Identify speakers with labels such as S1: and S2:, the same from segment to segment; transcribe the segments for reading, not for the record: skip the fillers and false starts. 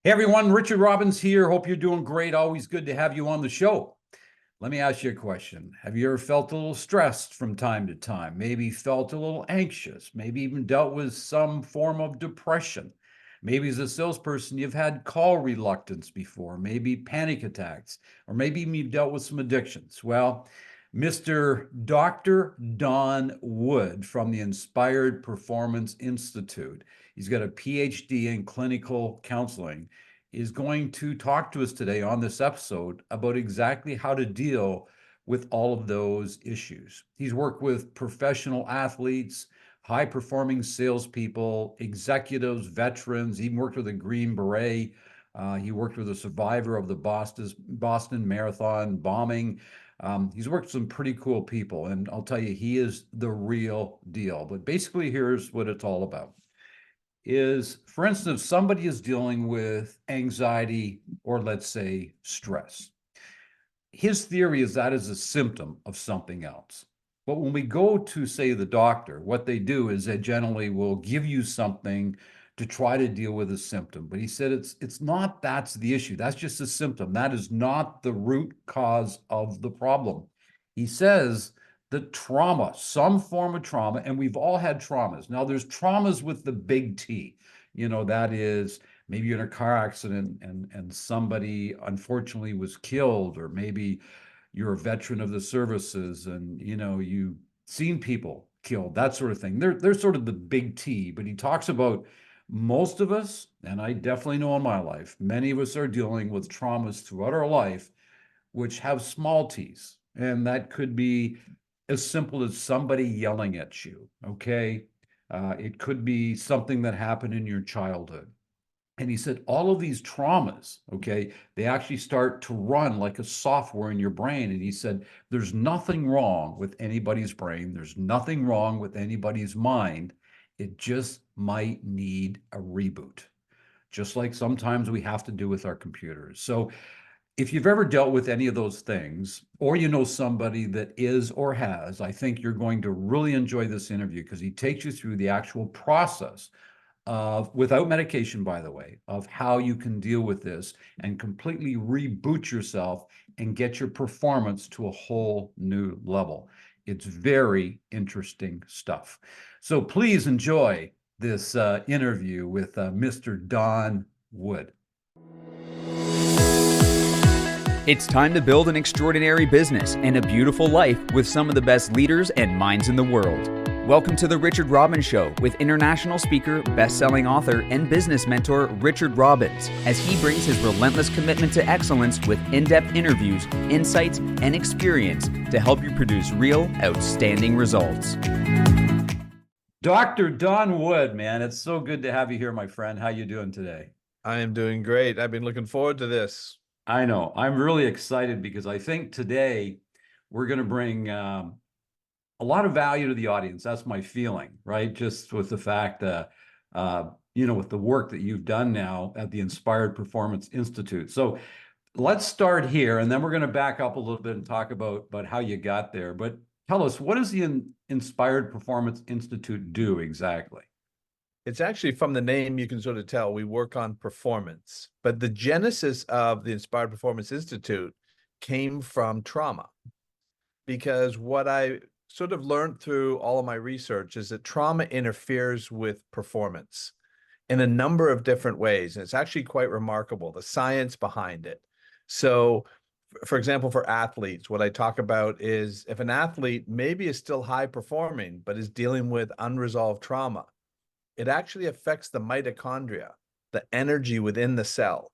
S1: Hey everyone, Richard Robbins here. Hope you're doing great. Always good to have you on the show. Let me ask you a question. Have you ever felt a little stressed from time to time? Maybe felt a little anxious, maybe even dealt with some form of depression. Maybe as a salesperson, you've had call reluctance before, maybe panic attacks, or maybe even you've dealt with some addictions. Well, Mr. Dr. Don Wood from the Inspired Performance Institute, he's got a PhD in clinical counseling, is going to talk to us today on this episode about exactly how to deal with all of those issues. He's worked with professional athletes, high performing salespeople, executives, veterans. He worked with a Green Beret. He worked with a survivor of the Boston Marathon bombing. He's worked with some pretty cool people, and I'll tell you, he is the real deal. But basically, here's what it's all about. Is, for instance, if somebody is dealing with anxiety or let's say stress, his theory is that is a symptom of something else. But when we go to, say, the doctor, what they do is they generally will give you something to try to deal with a symptom. But he said it's not that's the issue. That's just a symptom. That is not the root cause of the problem. He says that trauma, some form of trauma, and we've all had traumas. Now, there's traumas with the big T. That is maybe you're in a car accident and somebody unfortunately was killed, or maybe you're a veteran of the services and you've seen people killed, that sort of thing. They're sort of the big T, but he talks about most of us, and I definitely know in my life, many of us are dealing with traumas throughout our life, which have small t's. And that could be as simple as somebody yelling at you, okay? It could be something that happened in your childhood. And he said, all of these traumas, okay, they actually start to run like a software in your brain. And he said, there's nothing wrong with anybody's brain. There's nothing wrong with anybody's mind. It just might need a reboot, just like sometimes we have to do with our computers. So if you've ever dealt with any of those things, or you know somebody that is or has, I think you're going to really enjoy this interview because he takes you through the actual process of, without medication, by the way, of how you can deal with this and completely reboot yourself and get your performance to a whole new level. It's very interesting stuff. So please enjoy this interview with Mr. Don Wood.
S2: It's time to build an extraordinary business and a beautiful life with some of the best leaders and minds in the world. Welcome to the Richard Robbins Show with international speaker, best-selling author, and business mentor Richard Robbins, as he brings his relentless commitment to excellence with in-depth interviews, insights, and experience to help you produce real, outstanding results. Dr. Don Wood, man, it's so good to have you here, my friend. How you doing today?
S3: I am doing great. I've been looking forward to this.
S1: I know. I'm really excited because I think today we're going to bring a lot of value to the audience. That's my feeling, right? Just with the fact that, with the work that you've done now at the Inspired Performance Institute. So let's start here, and then we're going to back up a little bit and talk about how you got there. But tell us, what does the Inspired Performance Institute do exactly?
S3: It's actually, from the name, you can sort of tell we work on performance. But the genesis of the Inspired Performance Institute came from trauma. Because what I sort of learned through all of my research is that trauma interferes with performance in a number of different ways. And it's actually quite remarkable, the science behind it. So, for example, for athletes, what I talk about is if an athlete maybe is still high performing, but is dealing with unresolved trauma, it actually affects the mitochondria, the energy within the cell.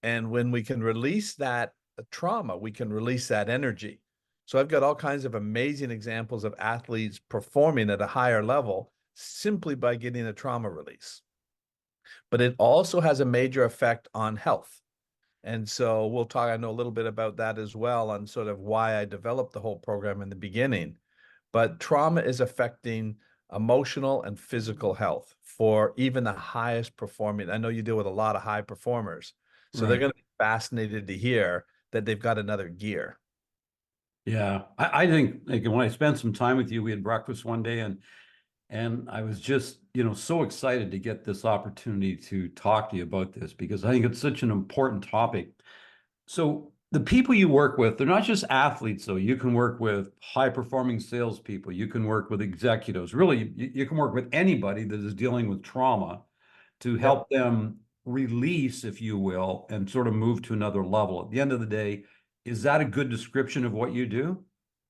S3: And when we can release that trauma, we can release that energy. So I've got all kinds of amazing examples of athletes performing at a higher level simply by getting a trauma release. But it also has a major effect on health. And so we'll talk, I know a little bit about that as well, on sort of why I developed the whole program in the beginning. But trauma is affecting emotional and physical health for even the highest performing. I know you deal with a lot of high performers, so
S1: Right.
S3: They're going to be fascinated to hear that they've got another gear.
S1: Yeah, I think, like, when I spent some time with you, we had breakfast one day, and And I was just, so excited to get this opportunity to talk to you about this because I think it's such an important topic. So the people you work with, they're not just athletes, though. You can work with high-performing salespeople. You can work with executives. Really, you can work with anybody that is dealing with trauma to
S3: Yep.
S1: help them release, if you will, and sort of move to another level. At the end of the day, is that a good description of what you do?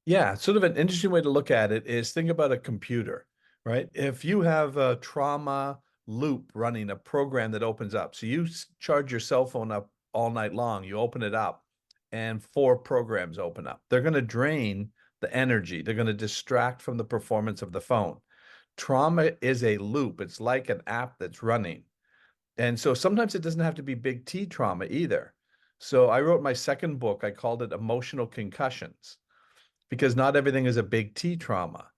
S3: Yeah, sort of an interesting way to look at it is think about a computer, right? If you have a trauma loop running, a program that opens up, so you charge your cell phone up all night long, you open it up, and four programs open up. They're going to drain the energy, they're going to distract from the performance of the phone. Trauma is a loop, it's like an app that's running. And so sometimes it doesn't have to be big T trauma either. So I wrote my second book, I called it Emotional Concussions, because not everything is a big T trauma.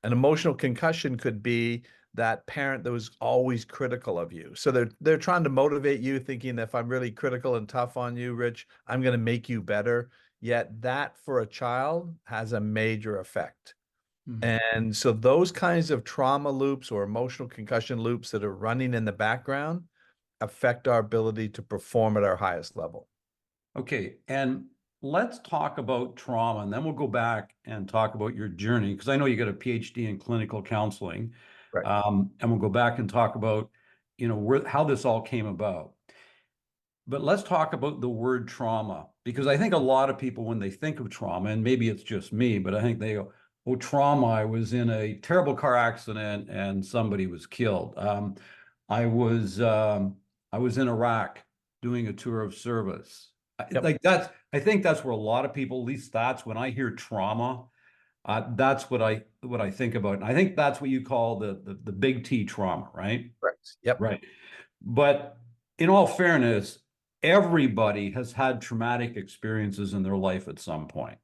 S3: An emotional concussion could be that parent that was always critical of you. So they're trying to motivate you, thinking that if I'm really critical and tough on you, Rich, I'm going to make you better. Yet that for a child has a major effect.
S1: Mhm.
S3: And so those kinds of trauma loops or emotional concussion loops that are running in the background affect our ability to perform at our highest level.
S1: Okay, and let's talk about trauma, and then we'll go back and talk about your journey, because I know you got a PhD in clinical counseling,
S3: Right.
S1: and we'll go back and talk about, how this all came about. But let's talk about the word trauma, because I think a lot of people, when they think of trauma, and maybe it's just me, but I think they go, "Oh, trauma! I was in a terrible car accident and somebody was killed. I was um, I was in Iraq doing a tour of service."
S3: Yep.
S1: Like that's, I think that's where a lot of people, at least that's when I hear trauma, that's what I think about. And I think that's what you call the big T trauma, right?
S3: Correct. Yep.
S1: Right. But in all fairness, everybody has had traumatic experiences in their life at some point,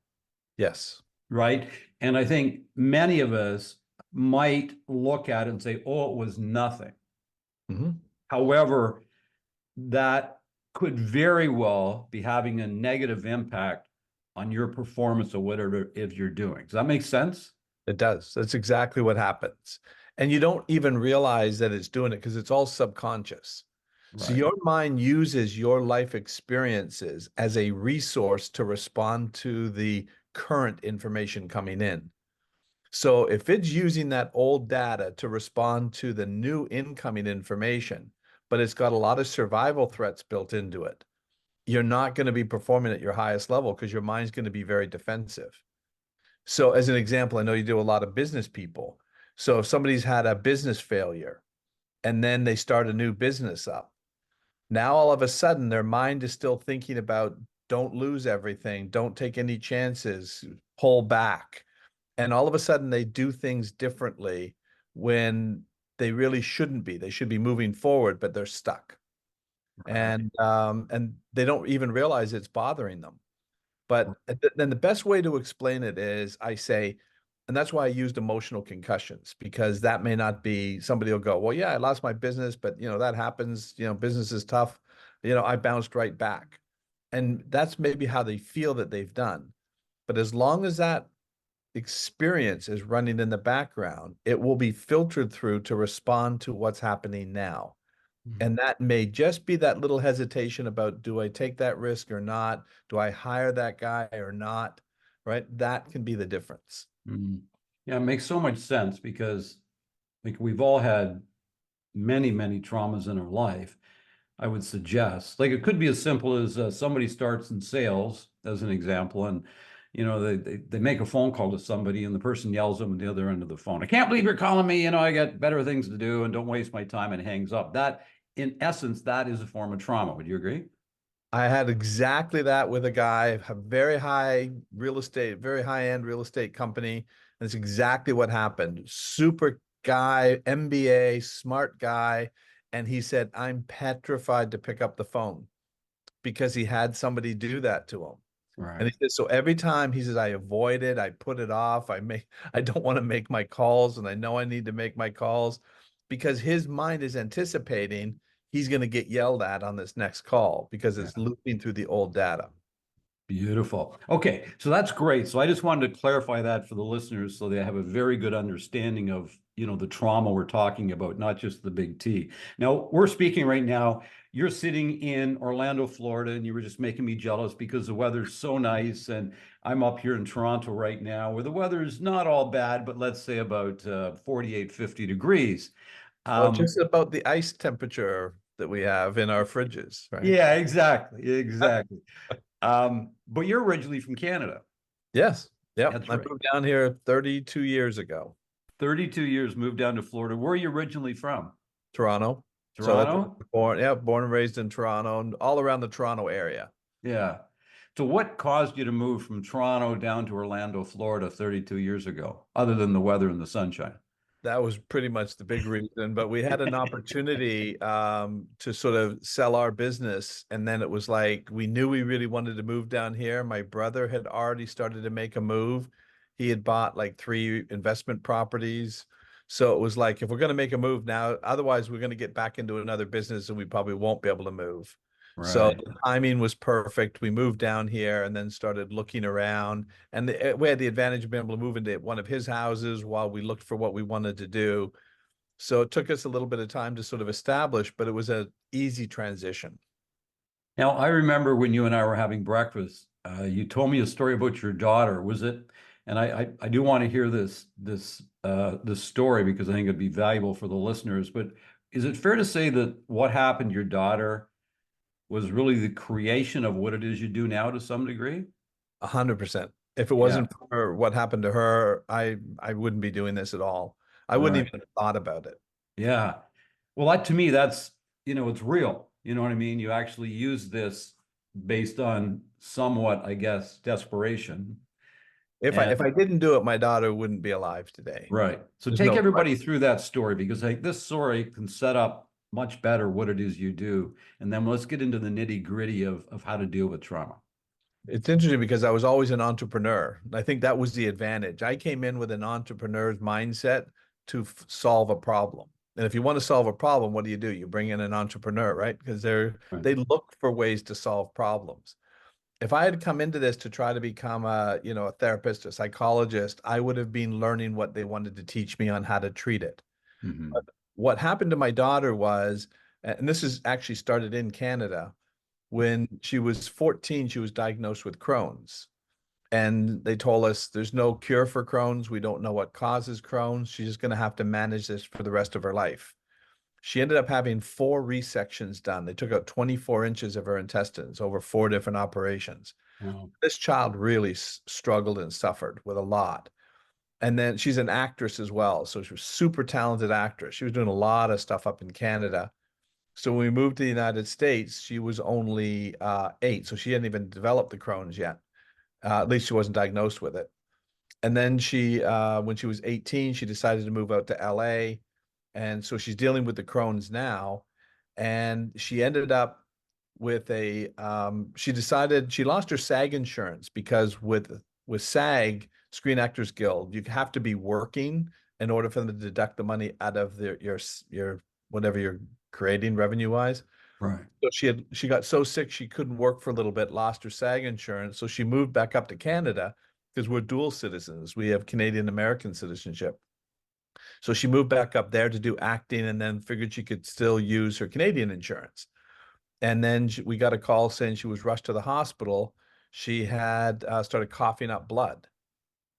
S3: Yes.
S1: right? And I think many of us might look at it and say, oh, it was nothing.
S3: Hmm.
S1: However, that could very well be having a negative impact on your performance or whatever if you're doing. Does that make sense?
S3: It does. That's exactly what happens. And you don't even realize that it's doing it because it's all subconscious. So
S1: Right.
S3: your mind uses your life experiences as a resource to respond to the current information coming in. So if it's using that old data to respond to the new incoming information, but it's got a lot of survival threats built into it, you're not going to be performing at your highest level because your mind's going to be very defensive. So as an example, I know you do a lot of business people. So if somebody's had a business failure and then they start a new business up, now all of a sudden their mind is still thinking about don't lose everything, don't take any chances, pull back. And all of a sudden they do things differently when they really shouldn't be. They should be moving forward, but they're stuck.
S1: Right.
S3: And they don't even realize it's bothering them. But then the best way to explain it is I say, and that's why I used emotional concussions, because that may not be somebody will go, well, yeah, I lost my business, but that happens, business is tough. I bounced right back. And that's maybe how they feel that they've done. But as long as that experience is running in the background, it will be filtered through to respond to what's happening now.
S1: Mhm.
S3: And that may just be that little hesitation about, do I take that risk or not? Do I hire that guy or not? Right? That can be the difference.
S1: Mhm. Yeah, it makes so much sense because like we've all had many, many traumas in our life. I would suggest, like it could be as simple as somebody starts in sales, as an example, and they make a phone call to somebody, and the person yells them at the other end of the phone. I can't believe you're calling me. I got better things to do, and don't waste my time, and hangs up. That, in essence, that is a form of trauma. Would you agree?
S3: I had exactly that with a guy, a very high real estate, very high end real estate company. And it's exactly what happened. Super guy, MBA, smart guy. And he said, I'm petrified to pick up the phone because he had somebody do that to him. And
S1: Right.
S3: he says, so every time he says, I avoid it, I put it off, I don't want to make my calls, and I know I need to make my calls because his mind is anticipating he's going to get yelled at on this next call because
S1: Yeah.
S3: it's looping through the old data.
S1: Beautiful. Okay, so that's great. So I just wanted to clarify that for the listeners so they have a very good understanding of, the trauma we're talking about, not just the big T. Now, we're speaking right now. You're sitting in Orlando, Florida, and you were just making me jealous because the weather's so nice. And I'm up here in Toronto right now where the weather is not all bad, but let's say about 48, 50 degrees.
S3: Well,
S1: Um,
S3: just about the ice temperature that we have in our fridges, right?
S1: yeah, exactly. Exactly. But you're originally from Canada.
S3: Yes. Yep.
S1: That's
S3: I
S1: right.
S3: moved down here 32 years ago,
S1: 32 years, moved down to Florida. Where are you originally from?
S3: Toronto. So that's
S1: Toronto?
S3: born, yeah, born and raised in Toronto and all around the Toronto area.
S1: Yeah. So what caused you to move from Toronto down to Orlando, Florida 32 years ago, other than the weather and the sunshine?
S3: That was pretty much the big reason, but we had an opportunity to sort of sell our business. And then it was like, we knew we really wanted to move down here. My brother had already started to make a move. He had bought like 3 investment properties. So it was like, if we're going to make a move now, otherwise we're going to get back into another business and we probably won't be able to move. So
S1: Right.
S3: the timing was perfect. We moved down here and then started looking around. And we had the advantage of being able to move into one of his houses while we looked for what we wanted to do. So it took us a little bit of time to sort of establish, but it was an easy transition.
S1: Now, I remember when you and I were having breakfast, you told me a story about your daughter. Was it? And I do want to hear this story because I think it'd be valuable for the listeners. But is it fair to say that what happened to your daughter was really the creation of what it is you do now to some degree?
S3: 100%. If it
S1: Yeah,
S3: wasn't for what happened to her, I wouldn't be doing this at all. I wouldn't
S1: right.
S3: even have thought about it.
S1: Yeah. Well, that to me, that's, it's real. You know what I mean? You actually use this based on somewhat, I guess, desperation.
S3: If
S1: And
S3: I didn't do it, my daughter wouldn't be alive today.
S1: right. So
S3: There's
S1: take
S3: no
S1: everybody
S3: question.
S1: through that story because I think this story can set up much better what it is you do. And then let's get into the nitty-gritty of how to deal with trauma.
S3: It's interesting because I was always an entrepreneur. I think that was the advantage. I came in with an entrepreneur's mindset to solve a problem. And if you want to solve a problem, what do? You bring in an entrepreneur, right? Because
S1: Right.
S3: they look for ways to solve problems. If I had come into this to try to become a therapist, a psychologist, I would have been learning what they wanted to teach me on how to treat it. But
S1: Hmm.
S3: what happened to my daughter was, and this is actually started in Canada, when she was 14, she was diagnosed with Crohn's. And they told us there's no cure for Crohn's. We don't know what causes Crohn's. She's just going to have to manage this for the rest of her life. She ended up having 4 resections done. They took out 24 inches of her intestines over 4 different operations.
S1: Wow.
S3: This child really struggled and suffered with a lot. And then she's an actress as well. So she was a super talented actress. She was doing a lot of stuff up in Canada. So when we moved to the United States, she was only 8. So she hadn't even developed the Crohn's yet. At least she wasn't diagnosed with it. And then when she was 18, she decided to move out to LA. And so she's dealing with the Crohn's now. And she ended up with she decided she lost her SAG insurance because with SAG, Screen Actors Guild, you have to be working in order for them to deduct the money out of your whatever you're creating revenue wise.
S1: Right.
S3: So she got so sick she couldn't work for a little bit, lost her SAG insurance. So she moved back up to Canada because we're dual citizens. We have Canadian American citizenship. So she moved back up there to do acting and then figured she could still use her Canadian insurance. And then we got a call saying she was rushed to the hospital. She had started coughing up blood.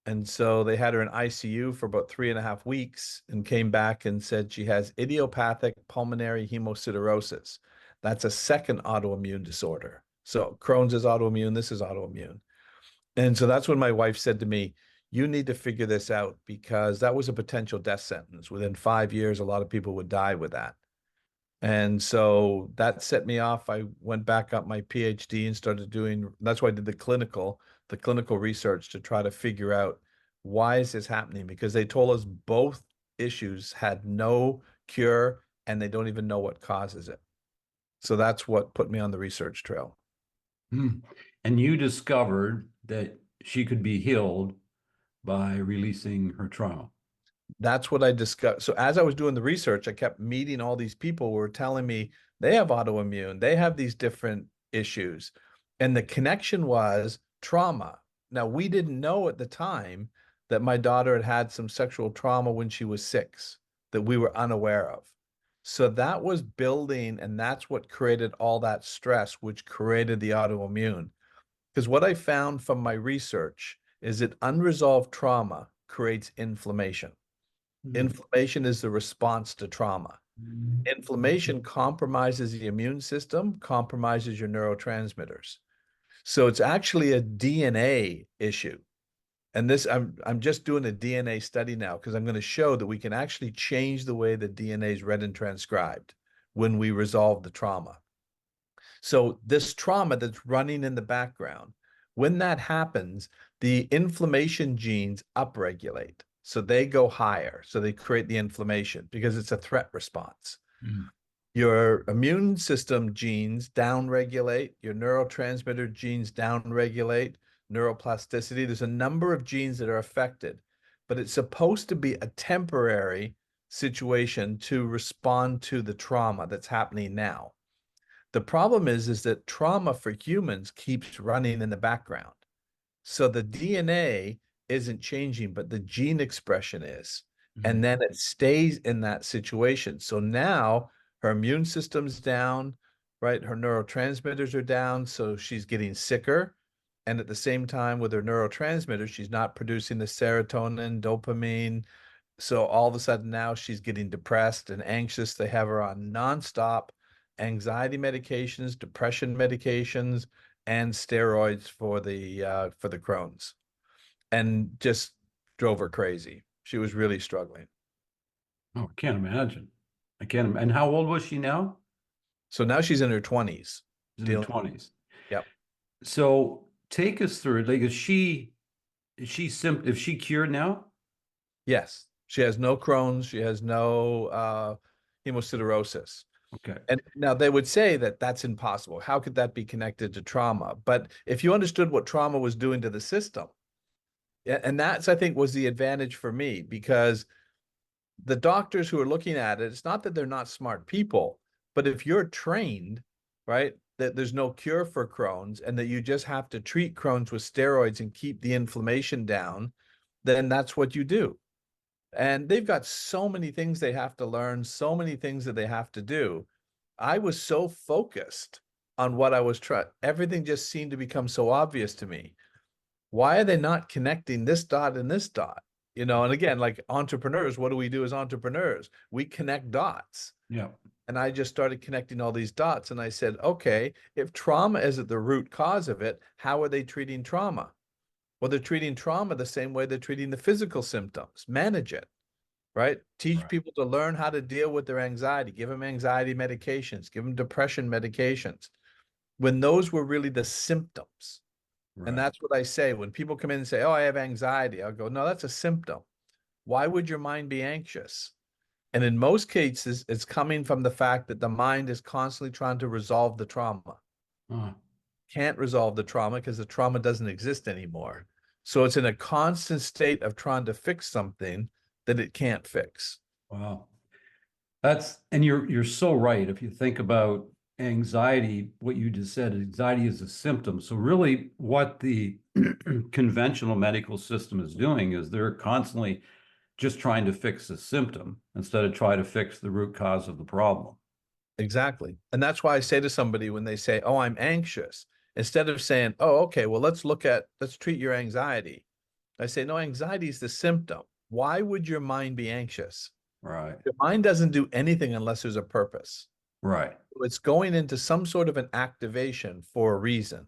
S3: And so they had her in ICU for about 3.5 weeks and came back and said she has idiopathic pulmonary hemosiderosis. That's a second autoimmune disorder. So Crohn's is autoimmune, this is autoimmune. And so that's when my wife said to me, you need to figure this out because that was a potential death sentence. Within 5 years, a lot of people would die with that. And so that set me off. I went back up my PhD and started doing, that's why I did the clinical research to try to figure out why is this happening? Because they told us both issues had no cure and they don't even know what causes it. So that's what put me on the research trail.
S1: Hmm. And you discovered that she could be healed by releasing her trauma.
S3: That's what I discovered. So as I was doing the research, I kept meeting all these people who were telling me they have autoimmune, they have these different issues. And the connection was trauma. Now, we didn't know at the time that my daughter had had some sexual trauma when she was 6 that we were unaware of. So that was building, and that's what created all that stress, which created the autoimmune. Because what I found from my research is that unresolved trauma creates inflammation. Inflammation is the response to trauma. Inflammation compromises the immune system, compromises your neurotransmitters. So it's actually a DNA issue. And this, I'm just doing a DNA study now because I'm going to show that we can actually change the way the DNA is read and transcribed when we resolve the trauma. So this trauma that's running in the background, when that happens, the inflammation genes upregulate. So they go higher. So they create the inflammation because it's a threat response. Your immune system genes downregulate, your neurotransmitter genes downregulate, neuroplasticity. There's a number of genes that are affected, but it's supposed to be a temporary situation to respond to the trauma that's happening now. The problem is that trauma for humans keeps running in the background. So the DNA isn't changing, but the gene expression is. And then it stays in that situation. So now her immune system's down, right? Her neurotransmitters are down, so she's getting sicker. And at the same time, with her neurotransmitters, she's not producing the serotonin, dopamine. So all of a sudden now she's getting depressed and anxious. They have her on nonstop anxiety medications, depression medications, and steroids for the Crohn's, and just drove her crazy. She was really struggling.
S1: Oh, I can't imagine. I can't. And how old was she now?
S3: So now she's in her 20s.
S1: She's in her 20s.
S3: Yep.
S1: So take us through it. Like, is she cured now?
S3: Yes. She has no Crohn's. She has no hemosiderosis.
S1: Okay.
S3: And now they would say that that's impossible. How could that be connected to trauma? But if you understood what trauma was doing to the system, and that's, I think, was the advantage for me, because the doctors who are looking at it, it's not that they're not smart people, but if you're trained, right, that there's no cure for Crohn's and that you just have to treat Crohn's with steroids and keep the inflammation down, then that's what you do. And they've got so many things they have to learn, so many things that they have to do. I was so focused on what I was trying. Everything just seemed to become so obvious to me. Why are they not connecting this dot and this dot? You know, and again, like entrepreneurs, what do we do as entrepreneurs? We connect dots.
S1: Yeah.
S3: And I just started connecting all these dots. And I said, okay, if trauma is at the root cause of it, how are they treating trauma? Well, they're treating trauma the same way they're treating the physical symptoms. Manage it, right? Teach people to learn how to deal with their anxiety. Give them anxiety medications. Give them depression medications. When those were really the symptoms. And that's what I say. When people come in and say, oh, I have anxiety, I'll go, no, that's a symptom. Why would your mind be anxious? And in most cases, it's coming from the fact that the mind is constantly trying to resolve the trauma. Can't resolve the trauma because the trauma doesn't exist anymore. So it's in a constant state of trying to fix something that it can't fix.
S1: Wow. And you're so right. If you think about anxiety, what you just said, anxiety is a symptom. So really what the conventional medical system is doing is they're constantly just trying to fix the symptom instead of try to fix the root cause of the problem.
S3: Exactly. And that's why I say to somebody when they say, oh, I'm anxious, instead of saying, oh, okay, well, let's treat your anxiety. I say, no, anxiety is the symptom. Why would your mind be anxious?
S1: Right.
S3: Your mind doesn't do anything unless there's a purpose.
S1: Right.
S3: It's going into some sort of an activation for a reason.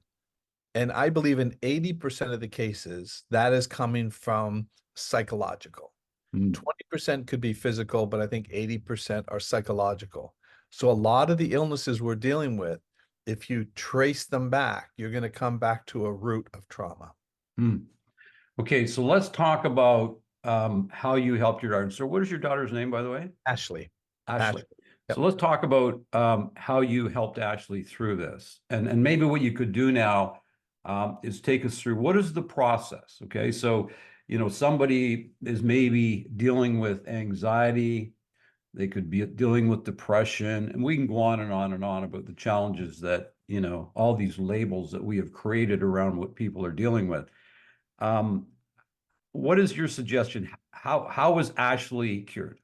S3: And I believe in 80% of the cases, that is coming from psychological. 20% could be physical, but I think 80% are psychological. So a lot of the illnesses we're dealing with, if you trace them back, you're going to come back to a root of trauma.
S1: Okay, so let's talk about how you helped your daughter. So what is your daughter's name, by the way?
S3: Ashley.
S1: Ashley.
S3: Yep.
S1: So let's talk about how you helped Ashley through this. And maybe what you could do now is take us through what is the process, okay? So, you know, somebody is maybe dealing with anxiety, They could be dealing with depression, and we can go on and on and on about the challenges that, all these labels that we have created around what people are dealing with. What is your suggestion? How was Ashley cured?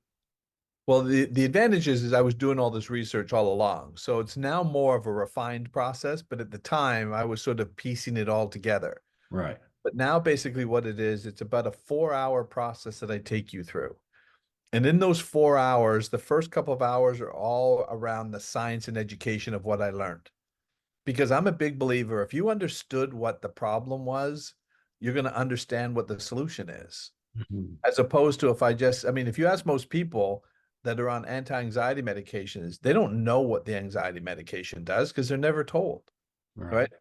S3: Well, the advantage is I was doing all this research all along. So it's now more of a refined process, but at the time I was sort of piecing it all together.
S1: Right.
S3: But now basically what it is, it's about a 4-hour process that I take you through. And in those 4 hours, the first couple of hours are all around the science and education of what I learned. Because I'm a big believer, if you understood what the problem was, you're going to understand what the solution is.
S1: Mhm.
S3: As opposed to if you ask most people that are on anti-anxiety medications, they don't know what the anxiety medication does because they're never told, right?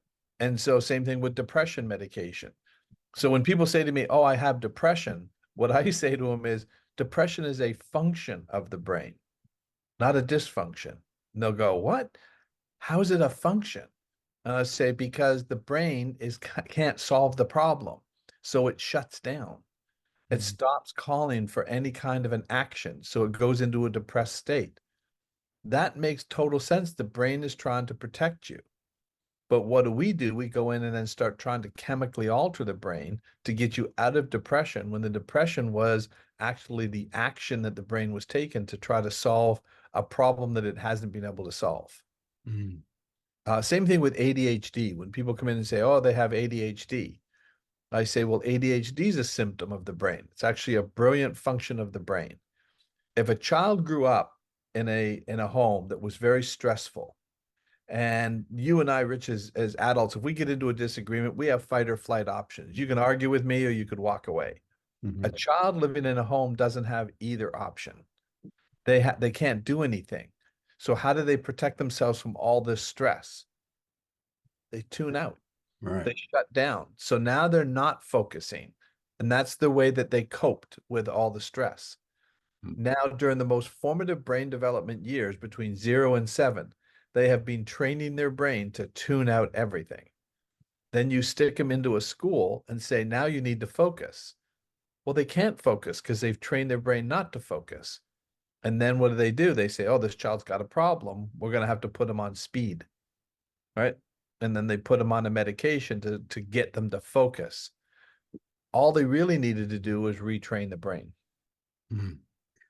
S3: And so same thing with depression medication. So when people say to me, oh, I have depression, what I say to them is depression is a function of the brain, not a dysfunction. And they'll go, what? How is it a function? And I say, because the brain can't solve the problem. So it shuts down. It stops calling for any kind of an action. So it goes into a depressed state. That makes total sense. The brain is trying to protect you. But what do? We go in and then start trying to chemically alter the brain to get you out of depression when the depression was actually the action that the brain was taking to try to solve a problem that it hasn't been able to solve.
S1: Mhm.
S3: Same thing with ADHD. When people come in and say, oh, they have ADHD, I say, well, ADHD is a symptom of the brain. It's actually a brilliant function of the brain. If a child grew up in a home that was very stressful, and you and I, Rich, as adults, if we get into a disagreement, we have fight or flight options. You can argue with me or you could walk away. A
S1: Mhm.
S3: child living in a home doesn't have either option. They can't do anything. So how do they protect themselves from all this stress? They tune out.
S1: Right.
S3: They shut down. So now they're not focusing. And that's the way that they coped with all the stress.
S1: Mm.
S3: Now, during the most formative brain development years between 0 and 7, they have been training their brain to tune out everything. Then you stick them into a school and say, now you need to focus. Well, they can't focus because they've trained their brain not to focus. And then what do? They say, oh, this child's got a problem. We're going to have to put them on speed, right? And then they put them on a medication to get them to focus. All they really needed to do was retrain the brain.
S1: Mhm.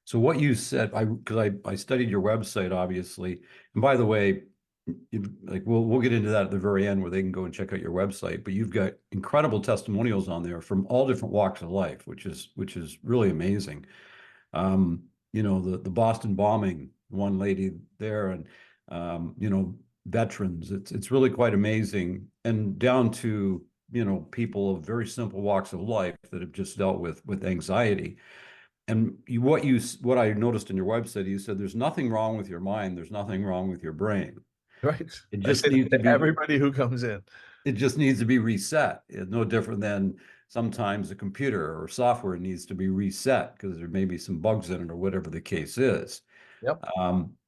S1: So what you said, because I studied your website, obviously, and by the way, like we'll get into that at the very end where they can go and check out your website. But you've got incredible testimonials on there from all different walks of life, which is really amazing. The Boston bombing, one lady there, and veterans. It's really quite amazing, and down to people of very simple walks of life that have just dealt with anxiety. And what I noticed in your website, you said there's nothing wrong with your mind, there's nothing wrong with your brain.
S3: Right.
S1: It
S3: I
S1: just
S3: say
S1: needs
S3: that
S1: to
S3: to
S1: be
S3: everybody who comes in.
S1: it just needs to be reset. It's no different than sometimes a computer or software needs to be reset because there may be some bugs in it or whatever the case is.
S3: Yep.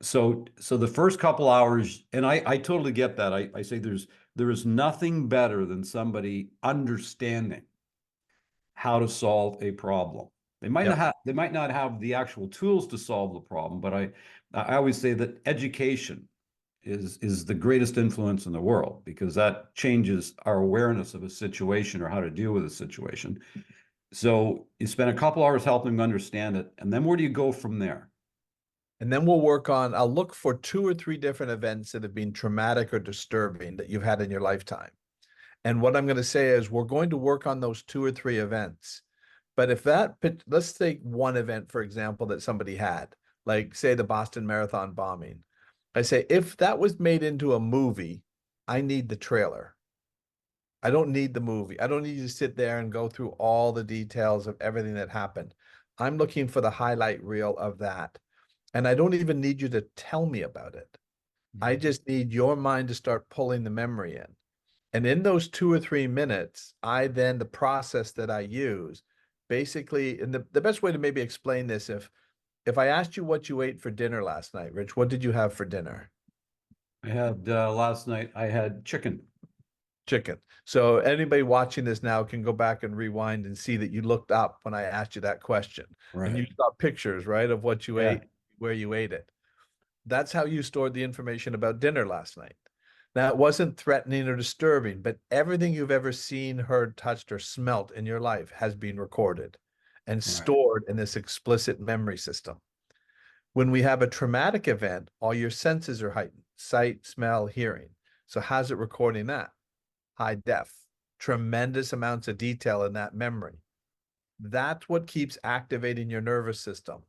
S1: So the first couple hours, and I totally get that. I say there is nothing better than somebody understanding how to solve a problem.
S3: Yep.
S1: They might not have the actual tools to solve the problem, but I always say that education is the greatest influence in the world because that changes our awareness of a situation or how to deal with a situation. So you spend a couple hours helping them understand it, and then where do you go from there?
S3: And then I'll look for 2 or 3 different events that have been traumatic or disturbing that you've had in your lifetime. And what I'm going to say is we're going to work on those 2 or 3 events. But let's take one event, for example, that somebody had, like say the Boston Marathon bombing. I say, if that was made into a movie, I need the trailer. I don't need the movie. I don't need you to sit there and go through all the details of everything that happened. I'm looking for the highlight reel of that. And I don't even need you to tell me about it. I just need your mind to start pulling the memory in. And in those 2 or 3 minutes, the process that I use, basically, and the best way to maybe explain this, if I asked you what you ate for dinner last night, Rich, what did you have for dinner?
S1: I had last night, I had chicken.
S3: Chicken. So anybody watching this now can go back and rewind and see that you looked up when I asked you that question. And
S1: Right.
S3: you saw pictures, right, of what you
S1: Yeah.
S3: ate. where you ate it. That's how you stored the information about dinner last night. Now, it wasn't threatening or disturbing, but everything you've ever seen, heard, touched, or smelt in your life has been recorded and
S1: Right.
S3: stored in this explicit memory system. When we have a traumatic event, all your senses are heightened: sight, smell, hearing. So how's it recording that? High def, tremendous amounts of detail in that memory. That's what keeps activating your nervous system.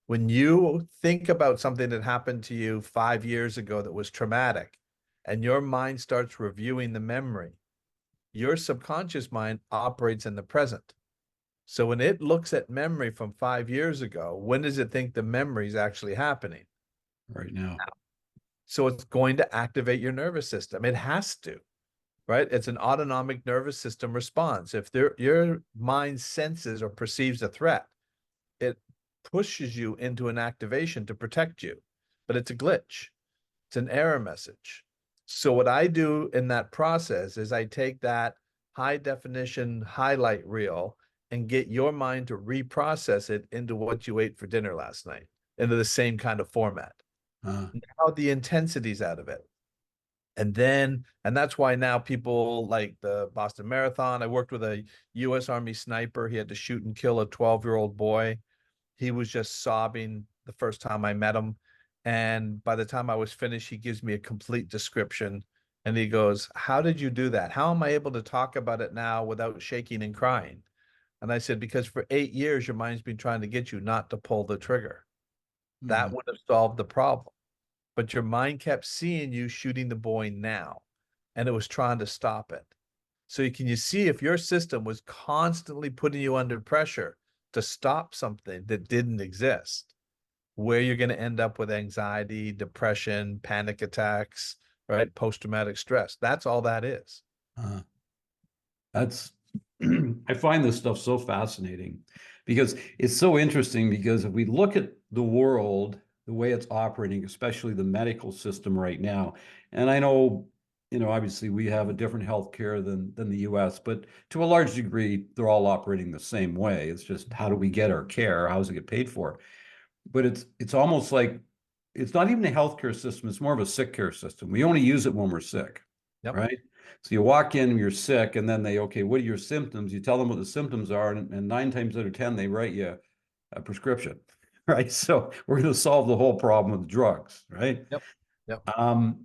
S3: When you think about something that happened to you 5 years ago that was traumatic, and your mind starts reviewing the memory, your subconscious mind operates in the present. So when it looks at memory from 5 years ago, when does it think the memory is actually happening?
S1: Right now.
S3: So it's going to activate your nervous system. It has to, right? It's an autonomic nervous system response. If your mind senses or perceives a threat, it pushes you into an activation to protect you, but it's a glitch. It's an error message. So what I do in that process is I take that high definition highlight reel and get your mind to reprocess it into what you ate for dinner last night, into the same kind of format. Now the intensity's out of it. And that's why now people like the Boston Marathon. I worked with a US Army sniper. He had to shoot and kill a 12-year-old boy. He was just sobbing the first time I met him. And by the time I was finished, he gives me a complete description. And he goes, "How did you do that? How am I able to talk about it now without shaking and crying?" And I said, "Because for 8 years, your mind's been trying to get you not to pull the trigger. That would have solved the problem. But your mind kept seeing you shooting the boy now, and it was trying to stop it." So you see if your system was constantly putting you under pressure to stop something that didn't exist, where you're going to end up with anxiety, depression, panic attacks, right? Post-traumatic stress. That's all that is.
S1: That's I find this stuff so fascinating because it's so interesting, because if we look at the world, the way it's operating, especially the medical system right now, and I know, obviously we have a different healthcare than the US, but to a large degree, they're all operating the same way. It's just, how do we get our care? How does it get paid for? But it's almost like it's not even a healthcare system, it's more of a sick care system. We only use it when we're sick,
S3: Yep.
S1: right? So you walk in, you're sick, and then okay, what are your symptoms? You tell them what the symptoms are, and 9 times out of 10, they write you a prescription, right? So we're going to solve the whole problem with drugs, right?
S3: Yep. Yep.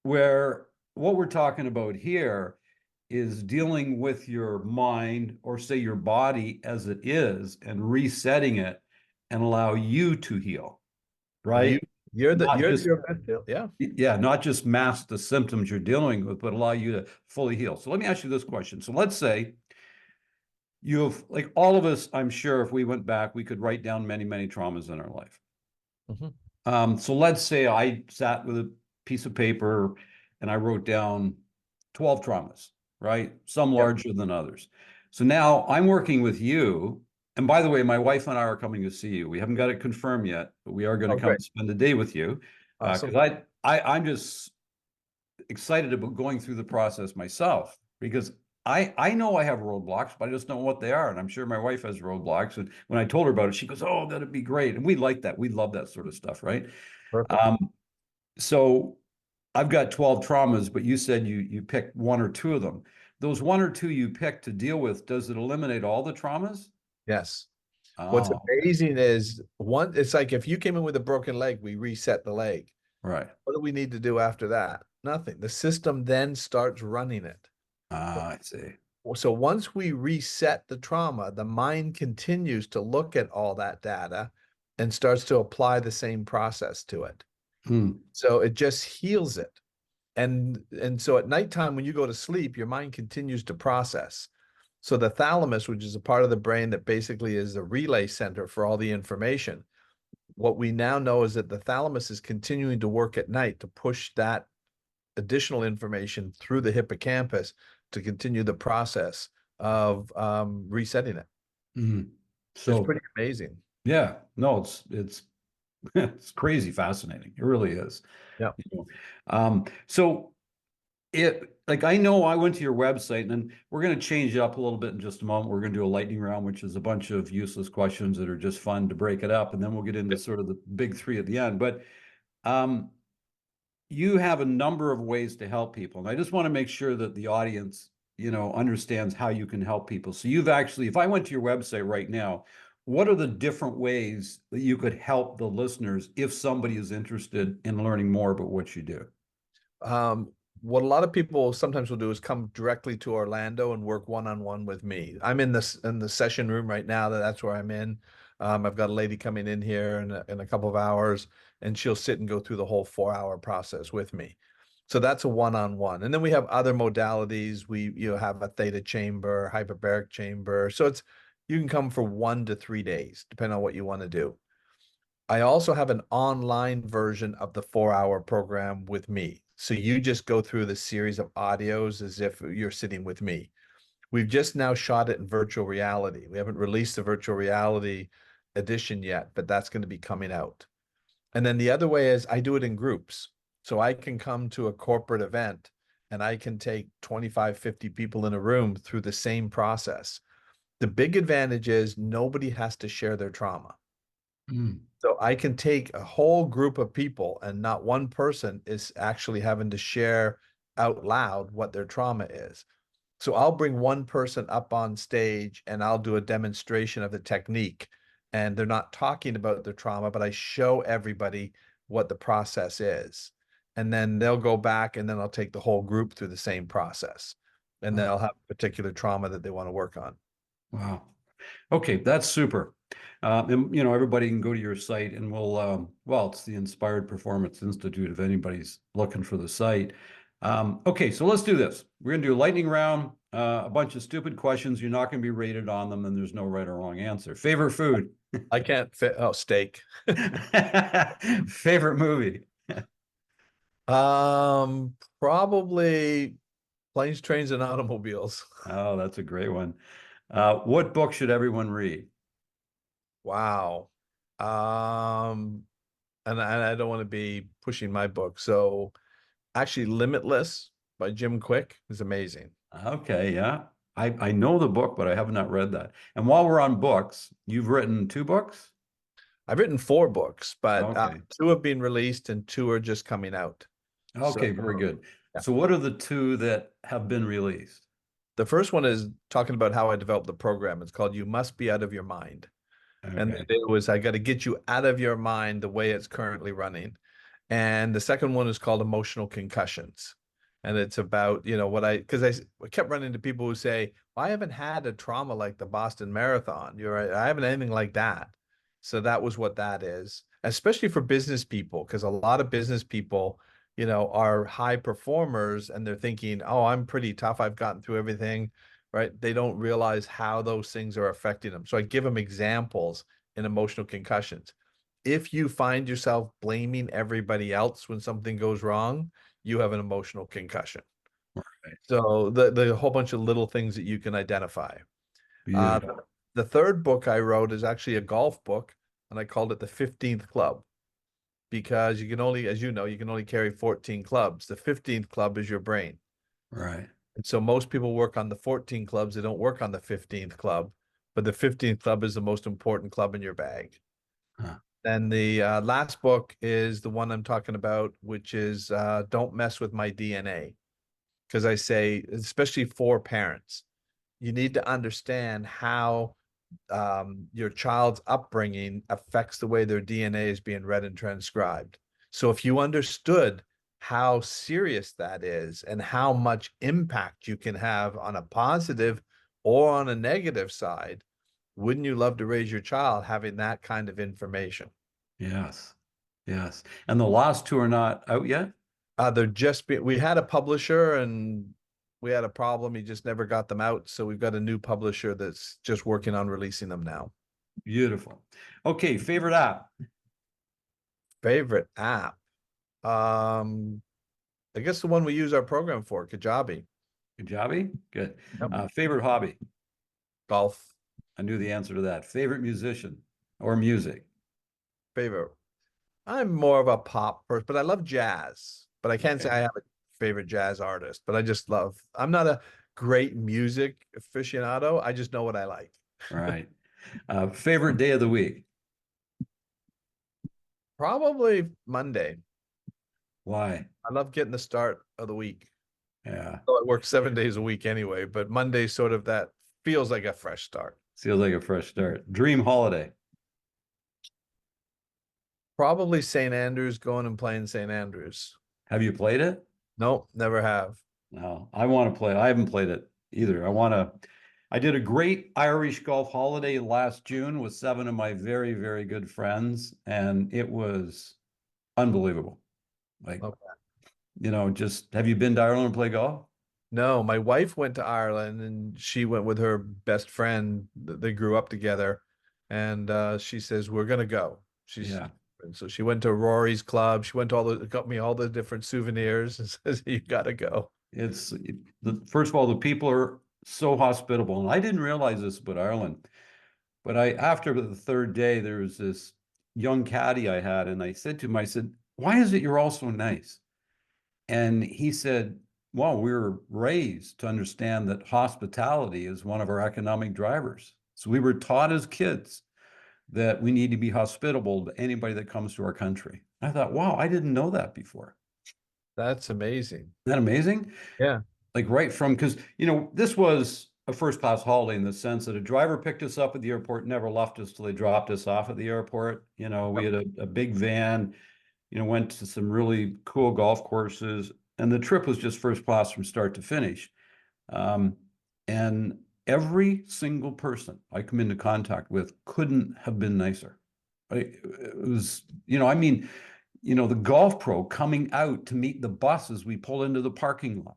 S1: Where what we're talking about here is dealing with your mind, or say your body as it is, and resetting it and allow you to heal, right?
S3: You're
S1: Not just
S3: your best heal. Yeah.
S1: Yeah, not just mask the symptoms you're dealing with, but allow you to fully heal. So let me ask you this question. So let's say you've, like all of us, I'm sure if we went back, we could write down many, many traumas in our life. So let's say I sat with a piece of paper and I wrote down 12 traumas, right? Some larger than others. So now I'm working with you. And by the way, my wife and I are coming to see you. We haven't got it confirmed yet, but we are going to come and spend the day with you.
S3: Awesome.
S1: Because I'm just excited about going through the process myself, because I know I have roadblocks, but I just don't know what they are. And I'm sure my wife has roadblocks. And when I told her about it, she goes, "Oh, that'd be great." And we like that. We love that sort of stuff, right?
S3: Perfect.
S1: So I've got 12 traumas, but you said you picked 1 or 2 of them. Those 1 or 2 you picked to deal with, does it eliminate all the traumas?
S3: Yes. What's
S1: Oh,
S3: amazing is it's like if you came in with a broken leg, we reset the leg.
S1: right.
S3: What do we need to do after that? Nothing. The system then starts running it.
S1: I see.
S3: So once we reset the trauma, the mind continues to look at all that data and starts to apply the same process to it. So it just heals it. And so at nighttime, when you go to sleep, your mind continues to process. So the thalamus, which is a part of the brain that basically is a relay center for all the information, what we now know is that the thalamus is continuing to work at night to push that additional information through the hippocampus to continue the process of resetting it. So it's pretty amazing.
S1: Yeah, no, it's it's crazy fascinating. It really is.
S3: Yeah.
S1: So Like, I know I went to your website, and then we're going to change it up a little bit in just a moment. We're going to do a lightning round, which is a bunch of useless questions that are just fun to break it up. And then we'll get into sort of the big three at the end. But um, you have a number of ways to help people. And I just want to make sure that the audience, understands how you can help people. So you've actually, if I went to your website right now, what are the different ways that you could help the listeners if somebody is interested in learning more about what you do?
S3: What a lot of people sometimes will do is come directly to Orlando and work one-on-one with me. I'm in the session room right now. That's where I'm in. I've got a lady coming in here in a couple of hours, and she'll sit and go through the whole 4-hour process with me. So that's a one-on-one. And then we have other modalities. We have a theta chamber, hyperbaric chamber. So you can come for 1 to 3 days, depending on what you want to do. I also have an online version of the 4-hour program with me. So you just go through the series of audios as if you're sitting with me. We've just now shot it in virtual reality. We haven't released the virtual reality edition yet, but that's going to be coming out. And then the other way is I do it in groups. So I can come to a corporate event and I can take 25, 50 people in a room through the same process. The big advantage is nobody has to share their trauma.
S1: Mm.
S3: So I can take a whole group of people and not one person is actually having to share out loud what their trauma is. So I'll bring one person up on stage and I'll do a demonstration of the technique. And they're not talking about their trauma, but I show everybody what the process is. And then they'll go back and then I'll take the whole group through the same process. And
S1: Wow.
S3: they'll have a particular trauma that they want to work on.
S1: Wow. Okay, that's super. And everybody can go to your site, and well, it's the Inspired Performance Institute if anybody's looking for the site. Okay, so let's do this. We're gonna do a lightning round, a bunch of stupid questions. You're not gonna be rated on them, and there's no right or wrong answer. Favorite food?
S3: I can't fit. Oh, steak.
S1: Favorite movie?
S3: Probably Planes, Trains, and Automobiles.
S1: Oh, that's a great one. What book should everyone read?
S3: Wow. And I don't want to be pushing my book. So actually Limitless by Jim Quick is amazing.
S1: Okay, yeah. I know the book, but I have not read that. And while we're on books, you've written 2 books?
S3: I've written 4 books, but
S1: Okay.
S3: 2 have been released and 2 are just coming out.
S1: Okay,
S3: So
S1: very good.
S3: yeah.
S1: So what are the 2 that have been released?
S3: The first one is talking about how I developed the program. It's called You Must Be Out of Your Mind. And
S1: Okay.
S3: it was, I got to get you out of your mind the way it's currently running. And the second one is called Emotional Concussions. And it's about, because I kept running into people who say, well, I haven't had a trauma like the Boston Marathon. You're right. I haven't anything like that. So that was what that is, especially for business people, because a lot of business people, are high performers and they're thinking, oh, I'm pretty tough. I've gotten through everything, right? They don't realize how those things are affecting them. So I give them examples in emotional concussions. If you find yourself blaming everybody else when something goes wrong, you have an emotional concussion.
S1: Right.
S3: So the whole bunch of little things that you can identify. Uh,
S1: Beautiful.
S3: the third book I wrote is actually a golf book, and I called it the 15th Club because you can only, as you know, you can only carry 14 clubs. The 15th club is your brain.
S1: Right.
S3: And so most people work on the 14 clubs. They don't work on the 15th club, but the 15th club is the most important club in your bag.
S1: Huh.
S3: Then the last book is the one I'm talking about, which is Don't Mess with My DNA. Because I say, especially for parents, you need to understand how your child's upbringing affects the way their DNA is being read and transcribed. So if you understood how serious that is and how much impact you can have on a positive or on a negative side, wouldn't you love to raise your child having that kind of information?
S1: Yes. Yes. And the last 2 are not out yet?
S3: We had a publisher and we had a problem. He just never got them out. So we've got a new publisher that's just working on releasing them now.
S1: Beautiful. Okay, favorite app?
S3: Favorite app? I guess the one we use our program for, Kajabi.
S1: Kajabi? Good.
S3: Yep.
S1: Favorite hobby?
S3: Golf.
S1: I knew the answer to that. Favorite musician or music?
S3: Favorite. I'm more of a pop person, but I love jazz. But I can't say
S1: Okay.
S3: I have a favorite jazz artist, but I just love, I'm not a great music aficionado. I just know what I like.
S1: Right. Favorite day of the week?
S3: Probably Monday.
S1: Why?
S3: I love getting the start of the week.
S1: Yeah.
S3: So I work 7 days a week anyway, but Monday's sort of that feels like a fresh start.
S1: Feels like a fresh start. Dream holiday.
S3: Probably St. Andrews, going and playing St. Andrews.
S1: Have you played it?
S3: Nope, never have.
S1: No, I want to play. I haven't played it either. I did a great Irish golf holiday last June with 7 of my very, very good friends, and it was unbelievable. Like,
S3: Okay.
S1: just have you been to Ireland and play golf?
S3: No, my wife went to Ireland and she went with her best friend. They grew up together, and she says we're gonna go.
S1: Yeah.
S3: And so she went to Rory's club. She went to got me all the different souvenirs and says you gotta go.
S1: It's first of all, the people are so hospitable. And I didn't realize this about Ireland, but after the third day, there was this young caddy I had, and I said to him, I said, "Why is it you're all so nice?" And he said, "Well, we were raised to understand that hospitality is one of our economic drivers. So we were taught as kids that we need to be hospitable to anybody that comes to our country." I thought, wow, I didn't know that before.
S3: That's amazing.
S1: Isn't that amazing?
S3: Yeah.
S1: Like right from, because, this was a first class holiday in the sense that a driver picked us up at the airport, never left us till they dropped us off at the airport. We had a big van, went to some really cool golf courses, and the trip was just first class from start to finish. And every single person I come into contact with couldn't have been nicer. It was, the golf pro coming out to meet the bus as we pull into the parking lot.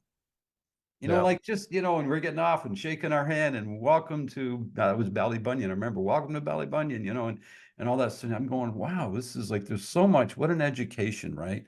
S3: Yeah.
S1: Like just, and we're getting off and shaking our hand and welcome to, it was Ballybunion. I remember welcome to Ballybunion, and all that stuff. I'm going, wow, this is like, there's so much, what an education, right?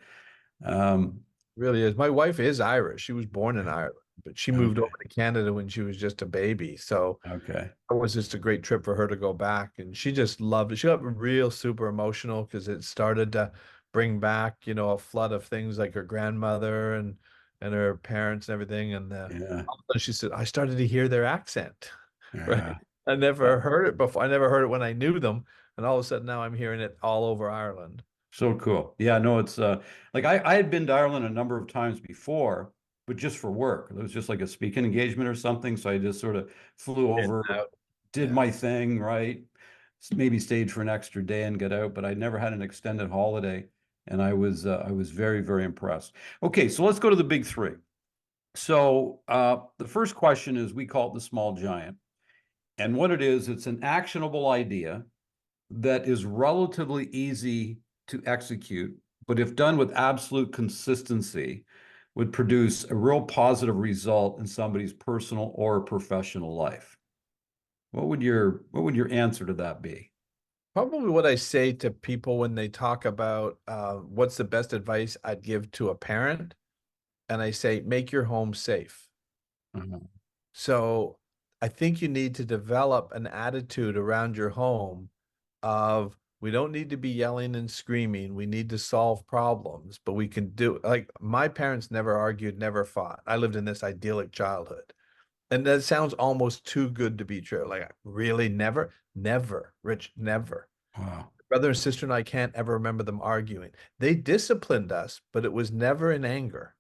S3: Really is. My wife is Irish. She was born in Ireland, but she moved
S1: Okay.
S3: over to Canada when she was just a baby. So
S1: Okay.
S3: it was just a great trip for her to go back. And she just loved it. She got real super emotional because it started to bring back, a flood of things like her grandmother and her parents and everything. And
S1: Yeah.
S3: all of a sudden she said, I started to hear their accent. Right.
S1: Yeah.
S3: I never heard it before. I never heard it when I knew them. And all of a sudden now I'm hearing it all over Ireland.
S1: So cool. Yeah, no, it's like I had been to Ireland a number of times before, but just for work. It was just like a speaking engagement or something. So I just sort of flew over, did my thing, right? Maybe stayed for an extra day and get out, but I never had an extended holiday. And I was very, very impressed. Okay, so let's go to the big three. So the first question is, we call it the small giant. And what it is, it's an actionable idea that is relatively easy to execute, but if done with absolute consistency, would produce a real positive result in somebody's personal or professional life. What would your answer to that be?
S3: Probably what I say to people when they talk about what's the best advice I'd give to a parent. And I say, make your home safe.
S1: Mhm.
S3: So I think you need to develop an attitude around your home of, we don't need to be yelling and screaming. We need to solve problems, but we can do, like, my parents never argued, never fought. I lived in this idyllic childhood. And that sounds almost too good to be true. Like, really, never, Rich, never.
S1: Wow.
S3: Brother and sister and I can't ever remember them arguing. They disciplined us, but it was never in anger.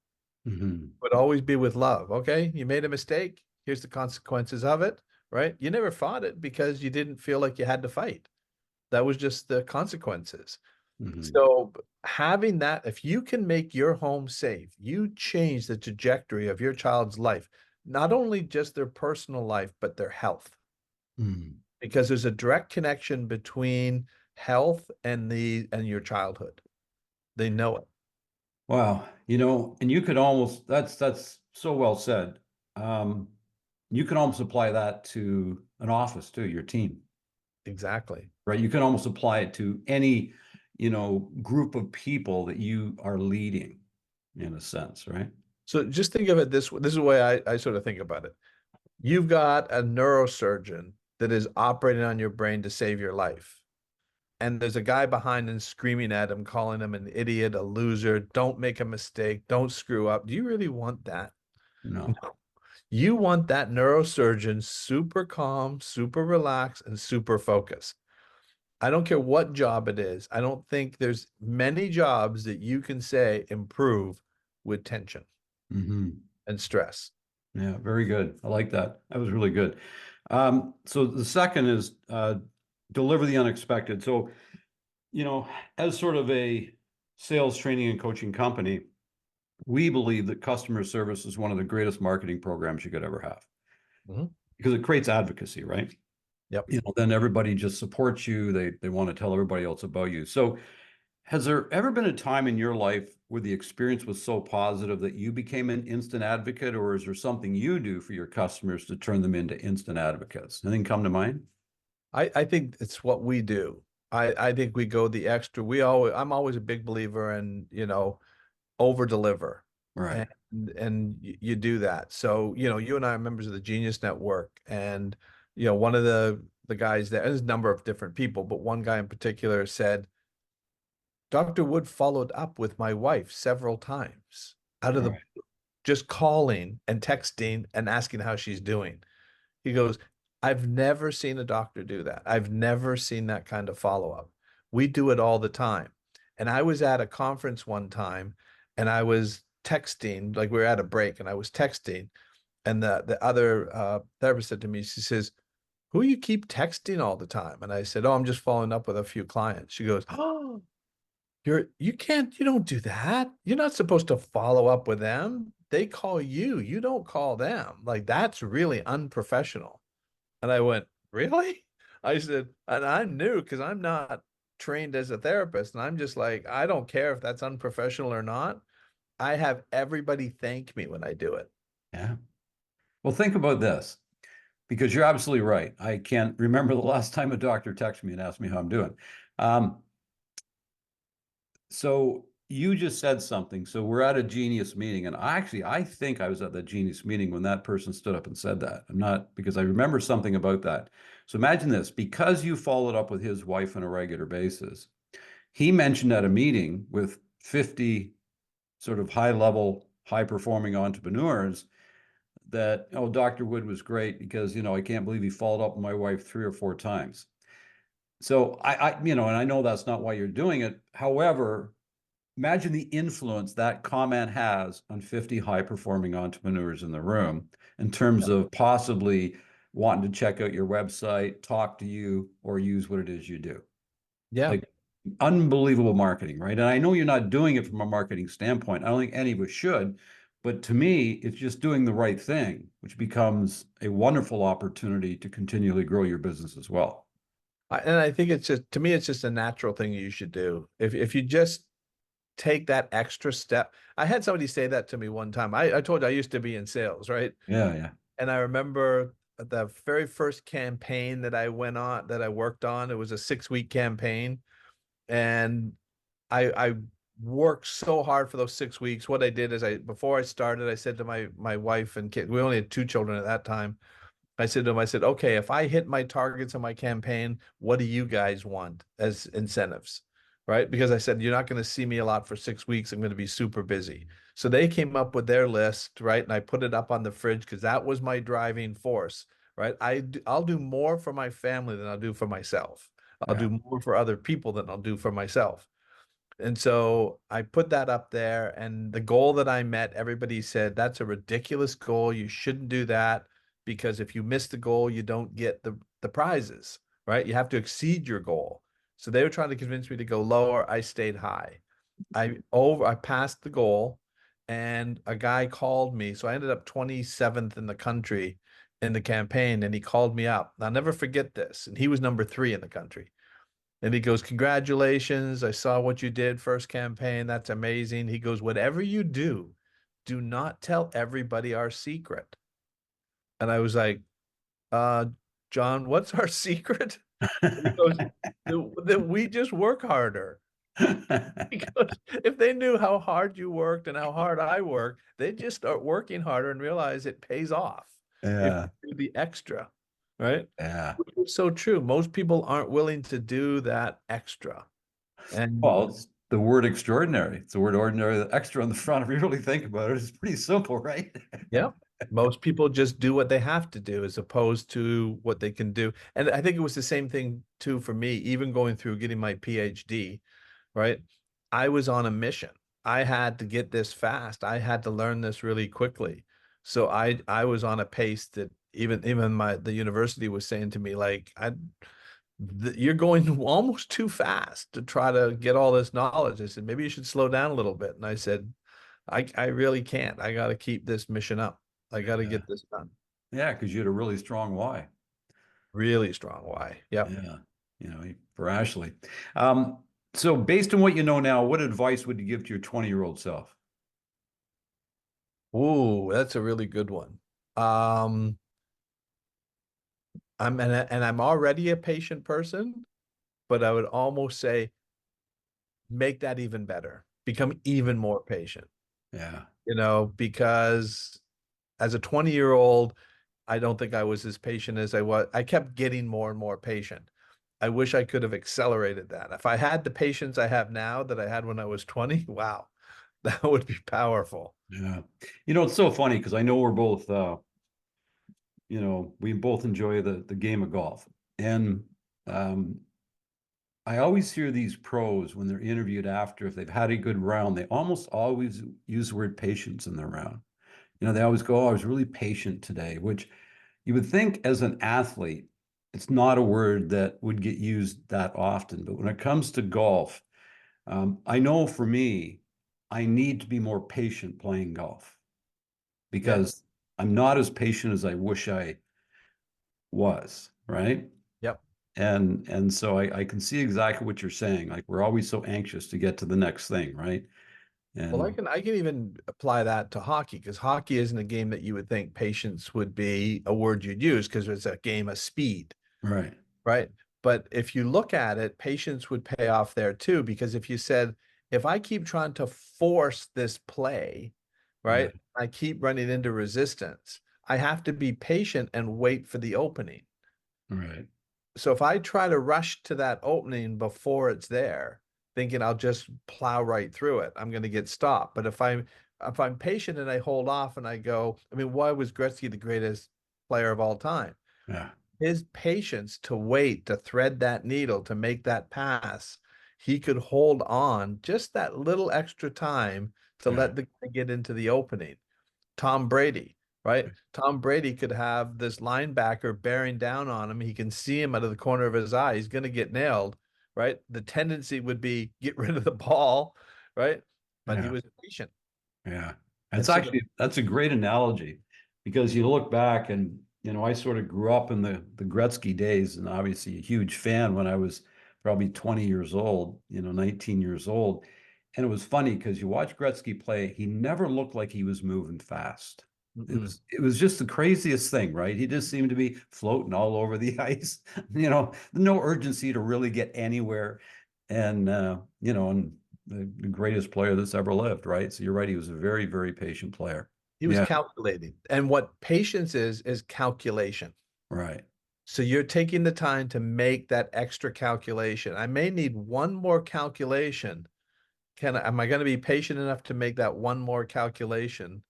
S1: Mm-hmm.
S3: It would always be with love. Okay, you made a mistake. Here's the consequences of it, right? You never fought it because you didn't feel like you had to fight. That was just the consequences.
S1: Mm-hmm.
S3: So having that, if you can make your home safe, you change the trajectory of your child's life, not only just their personal life, but their health.
S1: Mm-hmm.
S3: Because there's a direct connection between health and your childhood. They know it.
S1: Wow. And you could almost, that's so well said. You can almost apply that to an office too, your team.
S3: Exactly.
S1: Right. You can almost apply it to any, group of people that you are leading, in a sense, right?
S3: So just think of it this is the way I sort of think about it. You've got a neurosurgeon that is operating on your brain to save your life. and there's a guy behind him screaming at him, calling him an idiot, a loser, don't make a mistake, don't screw up. Do you really want that?
S1: No.
S3: You want that neurosurgeon super calm, super relaxed, and super focused. I don't care what job it is. I don't think there's many jobs that you can say improve with tension and stress.
S1: Yeah, very good. I like that. That was really good. So the second is deliver the unexpected. So, as sort of a sales training and coaching company, we believe that customer service is one of the greatest marketing programs you could ever have because it creates advocacy, right?
S3: Yep.
S1: Then everybody just supports you. They want to tell everybody else about you. So has there ever been a time in your life where the experience was so positive that you became an instant advocate, or is there something you do for your customers to turn them into instant advocates? Anything come to mind?
S3: I think it's what we do. I think we go the extra. I'm always a big believer in, over deliver.
S1: Right.
S3: And you do that. So, you and I are members of the Genius Network, and one of the guys there, there's a number of different people, but one guy in particular said, Dr. Wood followed up with my wife several times out of the just calling and texting and asking how she's doing. He goes, I've never seen a doctor do that. I've never seen that kind of follow-up. We do it all the time. And I was at a conference one time and I was texting, like we were at a break and I was texting, and the other therapist said to me, she says, who you keep texting all the time? And I said, oh, I'm just following up with a few clients. She goes, oh, you don't do that. You're not supposed to follow up with them. They call you. You don't call them. Like, that's really unprofessional. And I went, really? I said, and I knew, because I'm not trained as a therapist. And I'm just like, I don't care if that's unprofessional or not. I have everybody thank me when I do it.
S1: Yeah. Well, think about this, because you're absolutely right. I can't remember the last time a doctor texted me and asked me how I'm doing. So you just said something. So we're at a Genius meeting, and I think I was at that Genius meeting when that person stood up and said that. I'm not, because I remember something about that. So imagine this, because you followed up with his wife on a regular basis, he mentioned at a meeting with 50 sort of high-level, high-performing entrepreneurs that, oh, Dr. Wood was great because, I can't believe he followed up with my wife 3 or 4 times. So and I know that's not why you're doing it. However, imagine the influence that comment has on 50 high-performing entrepreneurs in the room in terms of possibly wanting to check out your website, talk to you, or use what it is you do.
S3: Yeah.
S1: Like, unbelievable marketing, right? And I know you're not doing it from a marketing standpoint. I don't think any of us should, but to me, it's just doing the right thing, which becomes a wonderful opportunity to continually grow your business as well.
S3: And I think to me, it's just a natural thing you should do. If you just take that extra step. I had somebody say that to me one time. I told you I used to be in sales, right?
S1: Yeah, yeah.
S3: And I remember the very first campaign that I worked on, it was a 6-week campaign. And I worked so hard for those 6 weeks. What I did is before I started, I said to my wife and kid, we only had 2 children at that time. I said to him, okay, if I hit my targets on my campaign, what do you guys want as incentives? Right? Because I said, you're not going to see me a lot for 6 weeks. I'm going to be super busy. So they came up with their list, right? And I put it up on the fridge because that was my driving force, right? I'll do more for my family than I'll do for myself. I'll do more for other people than I'll do for myself. And so I put that up there, and the goal that I met, everybody said, that's a ridiculous goal. You shouldn't do that, because if you miss the goal, you don't get the prizes, right? You have to exceed your goal. So they were trying to convince me to go lower. I stayed high. I passed the goal, and a guy called me. So I ended up 27th in the country in the campaign, and he called me up. I'll never forget this. And he was number 3 in the country. And he goes, congratulations. I saw what you did first campaign. That's amazing. He goes, whatever you do not tell everybody our secret. And I was like, John, what's our secret? He goes, that we just work harder. Because if they knew how hard you worked and how hard I work, they'd just start working harder and realize it pays off.
S1: Yeah.
S3: If you do the extra. right?
S1: Yeah.
S3: Which is so true. Most people aren't willing to do that extra. And
S1: Well, it's the word extraordinary. It's the word ordinary, the extra on the front. If you really think about it, it's pretty simple, right?
S3: yeah, most people just do what they have to do as opposed to what they can do. And I think it was the same thing too for me, even going through getting my PhD, right? I was on a mission. I had to get this fast. I had to learn this really quickly. So I was on a pace that even the university was saying to me, like, you're going almost too fast to try to get all this knowledge. I said, maybe you should slow down a little bit. And I said, I really can't. I got to keep this mission up. I got to
S1: Yeah.
S3: get this done.
S1: Yeah, because you had a really strong why.
S3: Really strong why. Yep.
S1: Yeah. For Ashley. Um, so based on what you know now, what advice would you give to your 20-year-old self?
S3: Ooh, that's a really good one. Um, I'm already a patient person, but I would almost say make that even better. Become even more patient,
S1: Yeah.
S3: because as a 20-year-old, I don't think I was as patient as I was. I kept getting more and more patient. I wish I could have accelerated that. If I had the patience I have now that I had when I was 20, wow, that would be powerful.
S1: Yeah. It's so funny because I know we're both we both enjoy the game of golf. And um, I always hear these pros when they're interviewed after, if they've had a good round, they almost always use the word patience in their round. They always go, oh, I was really patient today, which you would think as an athlete, it's not a word that would get used that often. But when it comes to golf, I know for me, I need to be more patient playing golf
S3: Yeah.
S1: because I'm not as patient as I wish I was, right?
S3: Yep.
S1: And so I can see exactly what you're saying. Like we're always so anxious to get to the next thing, right?
S3: Well,
S1: And
S3: I can even apply that to hockey because hockey isn't a game that you would think patience would be a word you'd use because it's a game of speed,
S1: right,
S3: right? But if you look at it, patience would pay off there too, because if you said, if I keep trying to force this play,
S1: yeah,
S3: right, I keep running into resistance, I have to be patient and wait for the opening.
S1: right,
S3: So if I try to rush to that opening before it's there, thinking I'll just plow right through it, I'm going to get stopped. But if I'm patient and I hold off and I go, I mean, why was Gretzky the greatest player of all time?
S1: yeah,
S3: His patience to wait, to thread that needle, to make that pass, he could hold on just that little extra time to
S1: yeah,
S3: let the guy get into the opening. Tom Brady, right? Tom Brady could have this linebacker bearing down on him. He can see him out of the corner of his eye. He's going to get nailed, right? The tendency would be get rid of the ball, right? But he
S1: yeah,
S3: was patient.
S1: yeah.
S3: And
S1: It's
S3: so
S1: actually that's a great analogy because you look back and I sort of grew up in the Gretzky days and obviously a huge fan when I was probably 20 years old, 19 years old. And it was funny because you watch Gretzky play, he never looked like he was moving fast. It was just the craziest thing, right? He just seemed to be floating all over the ice, no urgency to really get anywhere. And the greatest player that's ever lived, right? So you're right, he was a very, very patient player.
S3: he was
S1: Yeah,
S3: calculating. And what patience is calculation.
S1: right.
S3: So you're taking the time to make that extra calculation. I may need one more calculation. Am I going to be patient enough to make that one more calculation?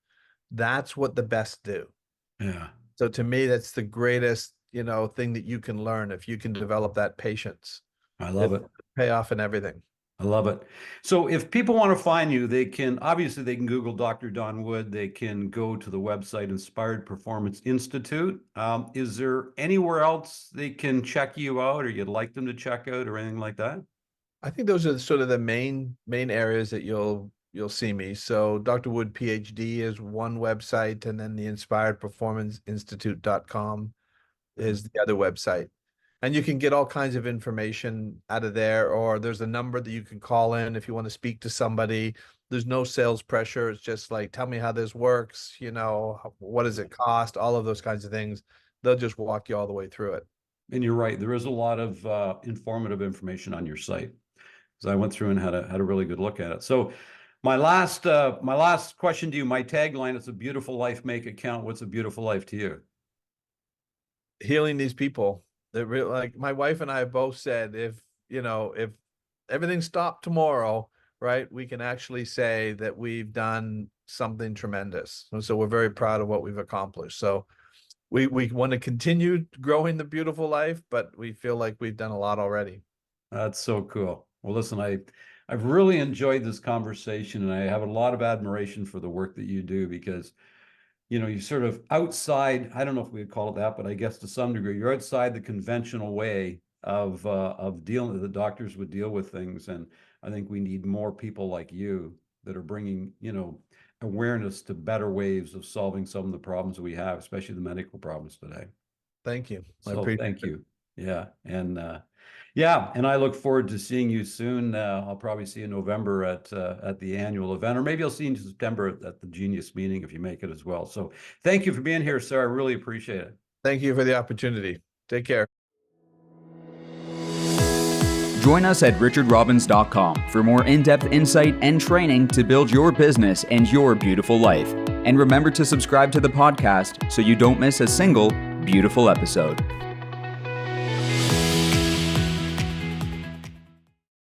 S3: That's what the best do.
S1: Yeah,
S3: So to me, that's the greatest, thing that you can learn if you can develop that patience.
S1: I love
S3: It
S1: it.
S3: pay off in everything.
S1: I love it. So if people want to find you, they can Google Dr. Don Wood. They can go to the website Inspired Performance Institute. Is there anywhere else they can check you out or you'd like them to check out or anything like that?
S3: I think those are sort of the main areas that you'll see me. So Dr. Wood PhD is one website, and then the inspiredperformanceinstitute.com is the other website. And you can get all kinds of information out of there, or there's a number that you can call in if you want to speak to somebody. There's no sales pressure. It's just like, tell me how this works, what does it cost, all of those kinds of things. They'll just walk you all the way through it.
S1: And you're right, there is a lot of informative information on your site. So I went through and had a really good look at it. So my last question to you, my tagline, it's a beautiful life, make it count. What's a beautiful life to you?
S3: healing these people that really, like my wife and I have both said, if everything stopped tomorrow, right, we can actually say that we've done something tremendous. And so we're very proud of what we've accomplished. So we want to continue growing the beautiful life, but we feel like we've done a lot already.
S1: That's so cool. Well, listen, I've really enjoyed this conversation, and I have a lot of admiration for the work that you do, because you sort of outside, I don't know if we would call it that, but I guess to some degree, you're outside the conventional way of dealing, the doctors would deal with things. And I think we need more people like you that are bringing, awareness to better ways of solving some of the problems we have, especially the medical problems today.
S3: Thank you.
S1: So thank you. Yeah. And and I look forward to seeing you soon. I'll probably see you in November at the annual event, or maybe I'll see you in September at the Genius meeting if you make it as well. So thank you for being here, sir. I really appreciate it.
S3: Thank you for the opportunity. Take care.
S2: Join us at richardrobbins.com for more in-depth insight and training to build your business and your beautiful life. And remember to subscribe to the podcast so you don't miss a single beautiful episode.